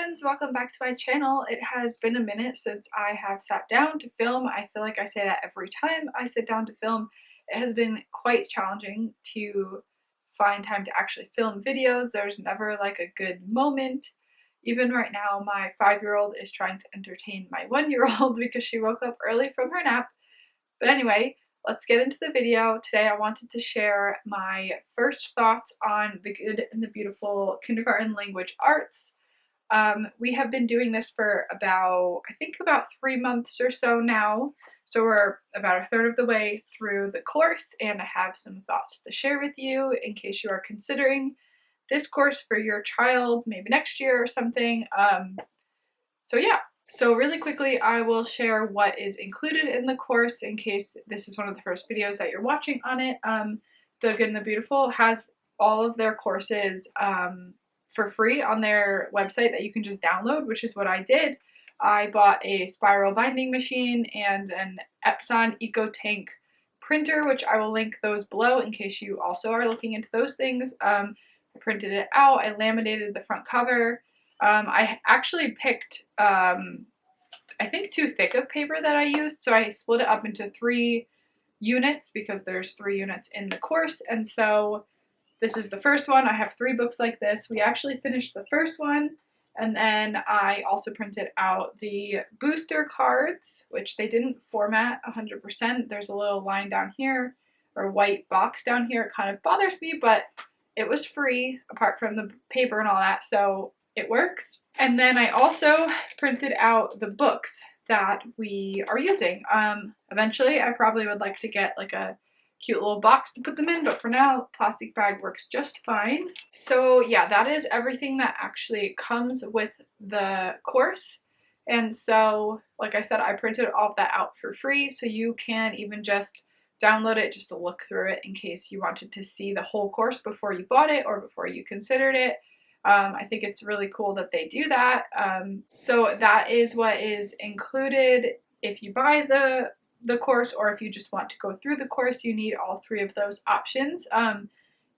friends, welcome back to my channel. It has been a minute since I have sat down to film. I feel like I say that every time I sit down to film. It has been quite challenging to find time to actually film videos. There's never like a good moment. Even right now, my 5-year-old is trying to entertain my 1-year-old because she woke up early from her nap. But anyway, let's get into the video. Today I wanted to share my first thoughts on The Good and the Beautiful Kindergarten Language Arts. We have been doing this for I think about 3 months or so now. So we're about a third of the way through the course, and I have some thoughts to share with you in case you are considering this course for your child, maybe next year or something. So yeah. So really quickly, I will share what is included in the course in case this is one of the first videos that you're watching on it. The Good and the Beautiful has all of their courses for free on their website that you can just download, which is what I did. I bought a spiral binding machine and an Epson EcoTank printer, which I will link those below in case you also are looking into those things. I printed it out, I laminated the front cover. I actually picked, I think, too thick of paper that I used, so I split it up into 3 units because there's 3 units in the course, and so this is the first one. I have 3 books like this. We actually finished the first one, and then I also printed out the booster cards, which they didn't format 100%. There's a little line down here, or white box down here. It kind of bothers me, but it was free apart from the paper and all that, so it works. And then I also printed out the books that we are using. Eventually I probably would like to get like a cute little box to put them in, but for now, plastic bag works just fine. So yeah, that is everything that actually comes with the course. And so, like I said, I printed all of that out for free, so you can even just download it just to look through it in case you wanted to see the whole course before you bought it or before you considered it. I think it's really cool that they do that. So that is what is included if you buy the course, or if you just want to go through the course, you need all 3 of those options.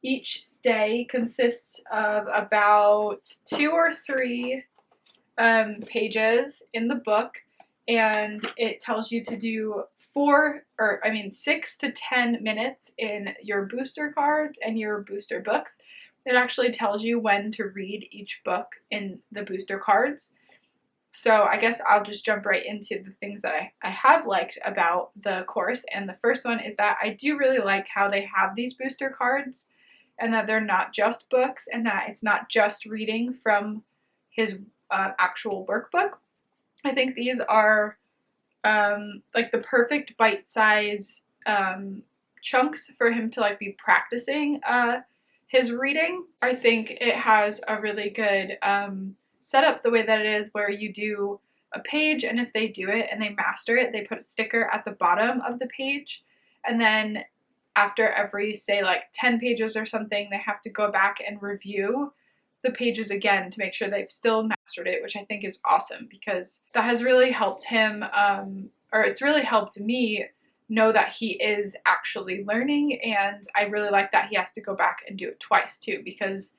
Each day consists of about 2 or 3 pages in the book, and it tells you to do 6 to 10 minutes in your booster cards and your booster books. It actually tells you when to read each book in the booster cards. So I guess I'll just jump right into the things that I have liked about the course. And the first one is that I do really like how they have these booster cards, and that they're not just books, and that it's not just reading from his actual workbook. I think these are like the perfect bite-size chunks for him to like be practicing his reading. I think it has a really good setup the way that it is, where you do a page, and if they do it and they master it, they put a sticker at the bottom of the page, and then after every, say, like 10 pages or something, they have to go back and review the pages again to make sure they've still mastered it, which I think is awesome because that has really helped him, or it's really helped me know that he is actually learning. And I really like that he has to go back and do it twice too, because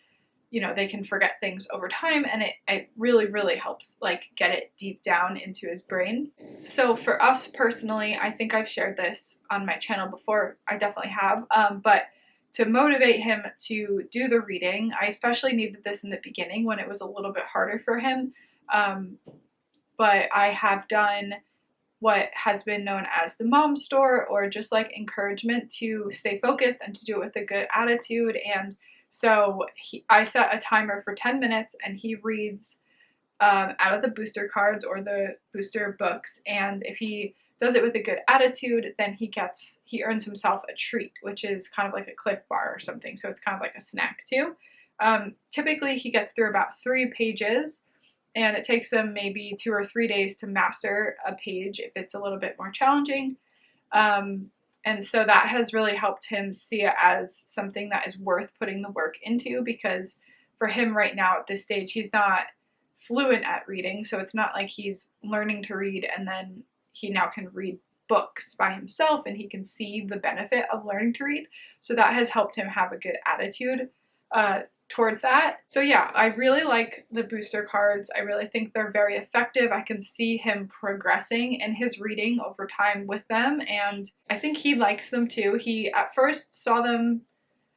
you know, they can forget things over time, and it really, really helps like get it deep down into his brain. So for us personally, I think I've shared this on my channel before. I definitely have, but to motivate him to do the reading, I especially needed this in the beginning when it was a little bit harder for him. But I have done what has been known as the mom store, or just like encouragement to stay focused and to do it with a good attitude. And so I set a timer for 10 minutes, and he reads out of the booster cards or the booster books. And if he does it with a good attitude, then he earns himself a treat, which is kind of like a Cliff Bar or something. So it's kind of like a snack too. Typically he gets through about 3 pages, and it takes him maybe 2 or 3 days to master a page if it's a little bit more challenging. And so that has really helped him see it as something that is worth putting the work into, because for him right now at this stage, he's not fluent at reading. So it's not like he's learning to read and then he now can read books by himself and he can see the benefit of learning to read. So that has helped him have a good attitude toward that. So yeah, I really like the booster cards. I really think they're very effective. I can see him progressing in his reading over time with them, and I think he likes them too. He at first saw them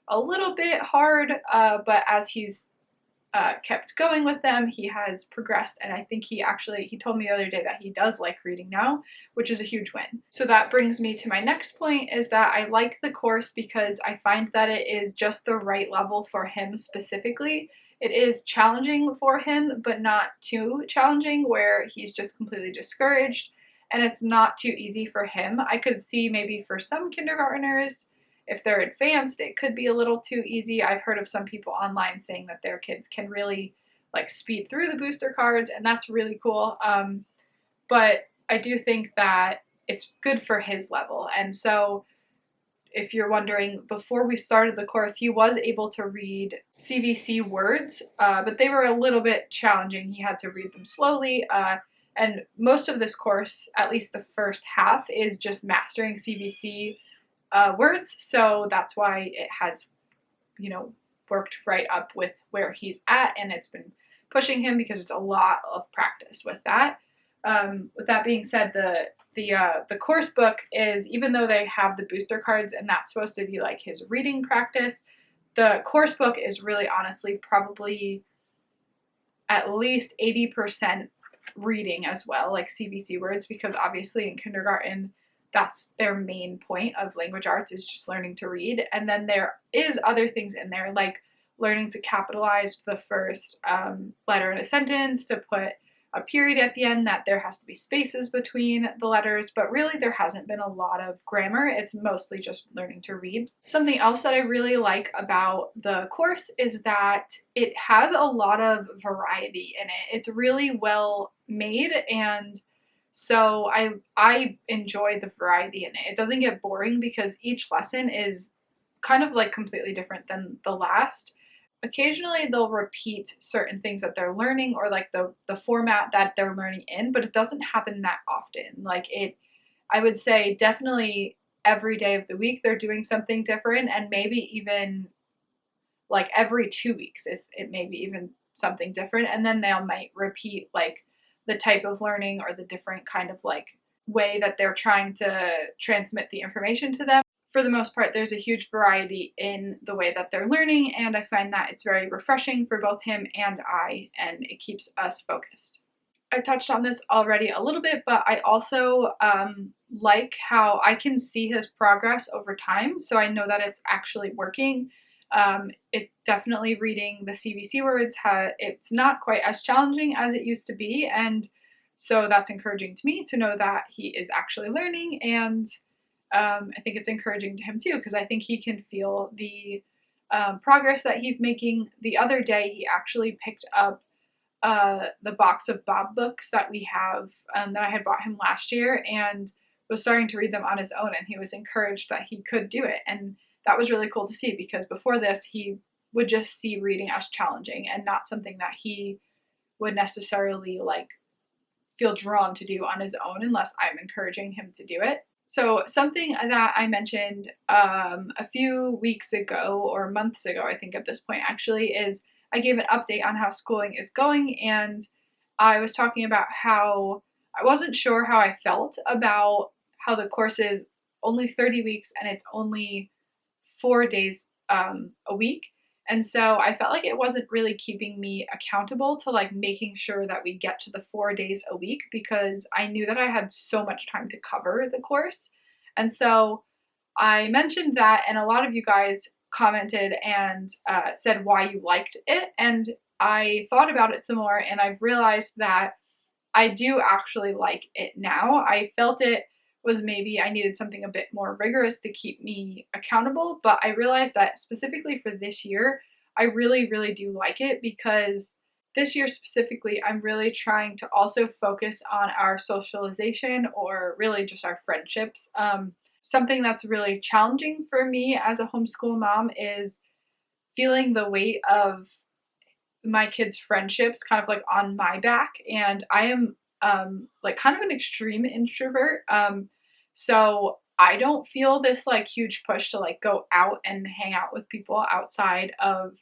a little bit hard, but as he's kept going with them, he has progressed, and I think he told me the other day that he does like reading now, which is a huge win. So that brings me to my next point, is that I like the course because I find that it is just the right level for him specifically. It is challenging for him, but not too challenging where he's just completely discouraged, and it's not too easy for him. I could see maybe for some kindergartners, if they're advanced, it could be a little too easy. I've heard of some people online saying that their kids can really like speed through the booster cards, and that's really cool. But I do think that it's good for his level. And so if you're wondering, before we started the course, he was able to read CVC words, but they were a little bit challenging. He had to read them slowly. And most of this course, at least the first half, is just mastering CVC words. So that's why it has, worked right up with where he's at, and it's been pushing him because it's a lot of practice with that. With that being said, the course book is, even though they have the booster cards and that's supposed to be like his reading practice, the course book is really honestly probably at least 80% reading as well, like CVC words, because obviously in kindergarten, that's their main point of language arts, is just learning to read. And then there is other things in there, like learning to capitalize the first letter in a sentence, to put a period at the end, that there has to be spaces between the letters, but really there hasn't been a lot of grammar. It's mostly just learning to read. Something else that I really like about the course is that it has a lot of variety in it. It's really well made, and so I enjoy the variety in it. It doesn't get boring because each lesson is kind of like completely different than the last. Occasionally they'll repeat certain things that they're learning, or like the format that they're learning in, but it doesn't happen that often. I would say definitely every day of the week they're doing something different, and maybe even like every 2 weeks it may be even something different, and then they might repeat like the type of learning or the different kind of like way that they're trying to transmit the information to them. For the most part, there's a huge variety in the way that they're learning, and I find that it's very refreshing for both him and I, and it keeps us focused. I touched on this already a little bit, but I also like how I can see his progress over time, so I know that it's actually working. It definitely, reading the CVC words, it's not quite as challenging as it used to be, and so that's encouraging to me to know that he is actually learning, and I think it's encouraging to him too, because I think he can feel the progress that he's making. The other day, he actually picked up the box of Bob books that we have, that I had bought him last year, and was starting to read them on his own, and he was encouraged that he could do it. And that was really cool to see, because before this, he would just see reading as challenging and not something that he would necessarily like feel drawn to do on his own unless I'm encouraging him to do it. So something that I mentioned a few weeks ago, or months ago, I think at this point actually, is I gave an update on how schooling is going, and I was talking about how I wasn't sure how I felt about how the course is only 30 weeks and it's only 4 days a week. And so I felt like it wasn't really keeping me accountable to like making sure that we get to the 4 days a week, because I knew that I had so much time to cover the course. And so I mentioned that, and a lot of you guys commented and said why you liked it. And I thought about it some more, and I've realized that I do actually like it now. I felt it was maybe I needed something a bit more rigorous to keep me accountable, but I realized that specifically for this year, I really, really do like it, because this year specifically, I'm really trying to also focus on our socialization, or really just our friendships. Something that's really challenging for me as a homeschool mom is feeling the weight of my kids' friendships kind of like on my back. And I am like kind of an extreme introvert. So I don't feel this like huge push to like go out and hang out with people outside of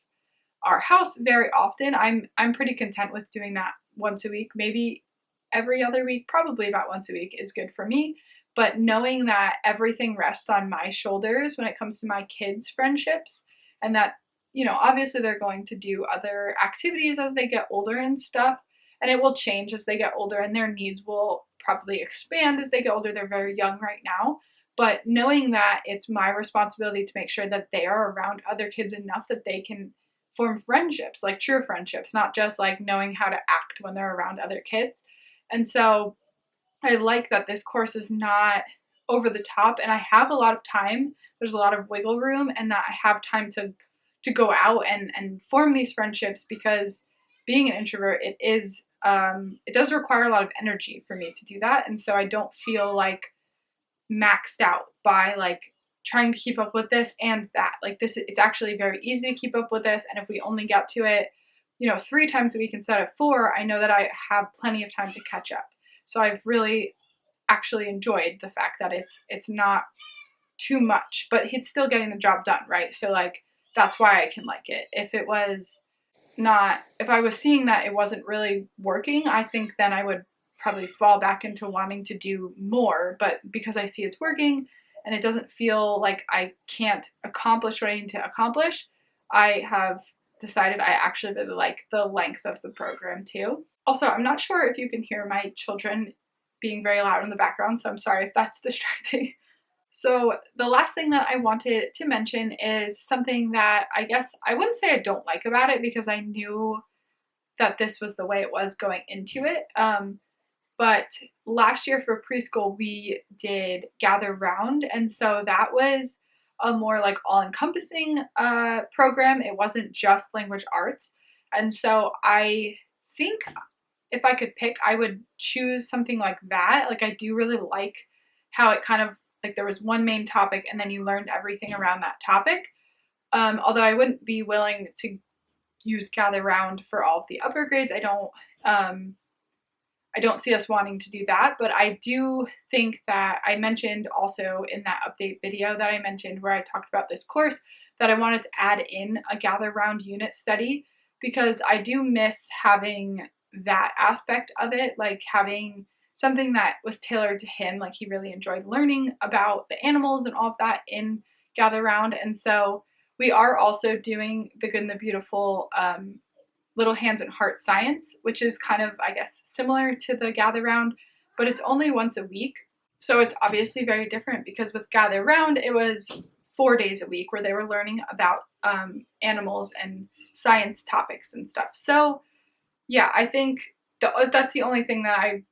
our house very often. I'm pretty content with doing that once a week, maybe every other week, probably about once a week is good for me. But knowing that everything rests on my shoulders when it comes to my kids' friendships, and that, obviously they're going to do other activities as they get older and stuff, and it will change as they get older, and their needs will probably expand as they get older. They're very young right now. But knowing that it's my responsibility to make sure that they are around other kids enough that they can form friendships, like true friendships, not just like knowing how to act when they're around other kids. And so I like that this course is not over the top, and I have a lot of time. There's a lot of wiggle room, and that I have time to go out and form these friendships, because being an introvert, it does require a lot of energy for me to do that. And so I don't feel like maxed out by like trying to keep up with this and that. Like this, it's actually very easy to keep up with this. And if we only get to it, 3 times a week instead of 4, I know that I have plenty of time to catch up. So I've really actually enjoyed the fact that it's not too much, but it's still getting the job done, right? So like, that's why I can like it. If I was seeing that it wasn't really working, I think then I would probably fall back into wanting to do more. But because I see it's working and it doesn't feel like I can't accomplish what I need to accomplish, I have decided I actually really like the length of the program too. Also, I'm not sure if you can hear my children being very loud in the background, so I'm sorry if that's distracting. So the last thing that I wanted to mention is something that I guess I wouldn't say I don't like about it, because I knew that this was the way it was going into it. But last year for preschool, we did Gather Round, and so that was a more like all-encompassing program. It wasn't just language arts. And so I think if I could pick, I would choose something like that. Like I do really like how it kind of, like there was one main topic and then you learned everything around that topic. Although I wouldn't be willing to use Gather Round for all of the upper grades. I don't see us wanting to do that, but I do think that I mentioned also in that update video that I mentioned where I talked about this course that I wanted to add in a Gather Round unit study, because I do miss having that aspect of it, like having something that was tailored to him. Like he really enjoyed learning about the animals and all of that in Gather Round. And so we are also doing the Good and the Beautiful Little Hands and Heart Science, which is kind of, I guess, similar to the Gather Round, but it's only once a week. So it's obviously very different, because with Gather Round, it was 4 days a week where they were learning about animals and science topics and stuff. So yeah, I think that's the only thing that I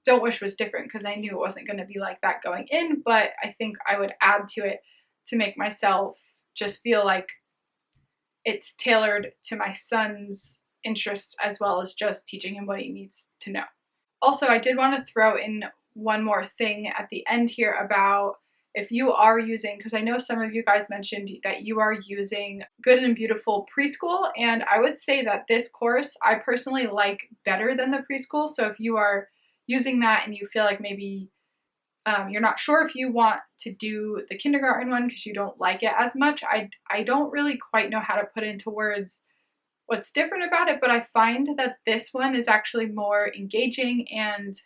don't wish was different, because I knew it wasn't going to be like that going in, but I think I would add to it to make myself just feel like it's tailored to my son's interests, as well as just teaching him what he needs to know. Also, I did want to throw in one more thing at the end here about if you are using, because I know some of you guys mentioned that you are using Good and Beautiful Preschool, and I would say that this course I personally like better than the preschool. So if you are using that and you feel like maybe you're not sure if you want to do the kindergarten one because you don't like it as much, I don't really quite know how to put into words what's different about it, but I find that this one is actually more engaging and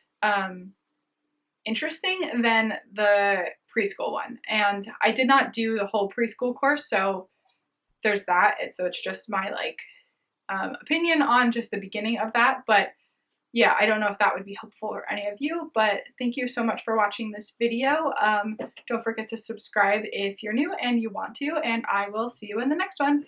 interesting than the preschool one. And I did not do the whole preschool course, so there's that. So it's just my opinion on just the beginning of that. But yeah, I don't know if that would be helpful for any of you, but thank you so much for watching this video. Don't forget to subscribe if you're new and you want to, and I will see you in the next one.